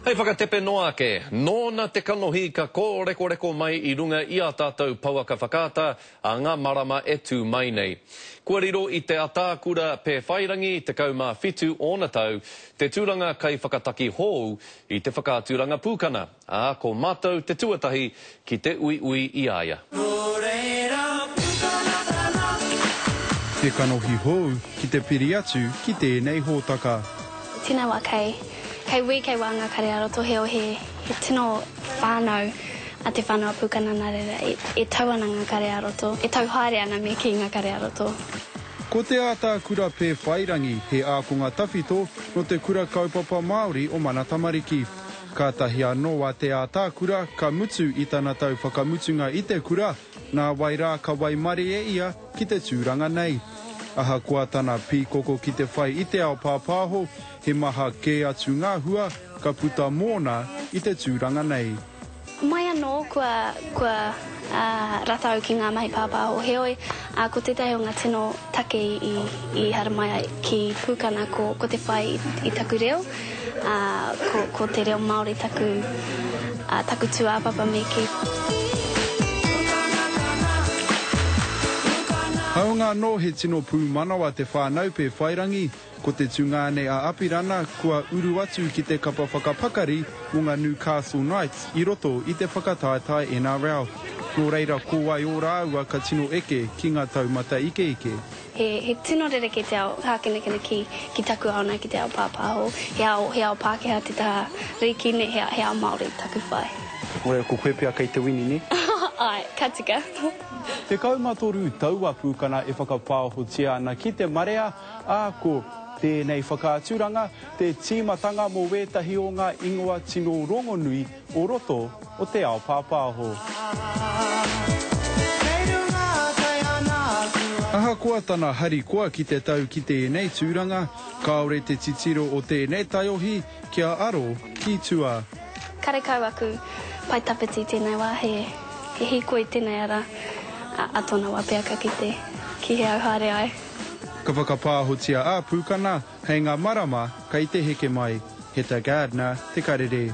Hei whakatepe noa ke, nōna te kanohi ka kōreko mai I runga I a tātou pauaka whakata a ngā marama etu mai nei. Kua riro I te atākura pē whairangi te kaumā whitu ōna tau, te tūranga kai whakataki hou I te whakātūranga pūkana. A ko mātou te tuatahi ki te ui I aia. Te kanohi hou ki te piri atu ki tēnei hōtaka. Tēnā wā kei kei wā ngā karearoto he tino whānau a te whānau pūkana nā reira e tau ana ngā karearoto, e tau haere ana me ki ngā karearoto. Ko te ātākura pē whairangi he ākonga tawhito no te kura kaupapa Māori o Mana Tamariki. Ka tahi anō wā te ātākura ka mutu I tana tau whakamutunga I te kura, nā wairā ka waimare e ia ki te tūranga nei. Aha kua tana pīkoko ki te whai I te ao pāpāho, he maha kē atu ngā hua, ka puta mōna I te tūranga nei. Mai anō kua ratau ki ngā mahi pāpāho. Heoi, ko tētahi o ngā tino take I haramai ki pūkana ko te whai I taku reo, ko te reo Māori taku tū āpapa me ki. Haunga no he tino pū manawa te whānau pē whairangi, ko te tūngāne a Apirana kua uru atu ki te kapa whakapakari mo ngā Newcastle Knights I roto I te whakataetai NRL. Nō reira ko wai o rāua ka tino eke ki ngā taumata ike. He tino rere te ao hākenekene ki taku aona ki te ao pāpāho, he ao Pākehā te taha rikine, he ao Māori taku whai. Oe ko koe pia kei te wini ne? Ai, ka tika. Te kaumatoru taua pūkana e whakapāhotia ana ki te marea, ko tēnei whakāturanga, te tīmatanga mō wētahi o ngā ingoa tino rongonui o roto o te ao pāpāho. Aha kua tana hari koa ki te tau ki tēnei tūranga, kaore te titiro o tēnei taiohi kia aro ki tua. Karekau aku pai tapeti tēnei wā he hikoi tēnei ara a tōna wapeaka ki he au haere ai. Ka whakapāhotia a pūkana, hei ngā marama, kei te heke mai. He ta Gardner, te karere.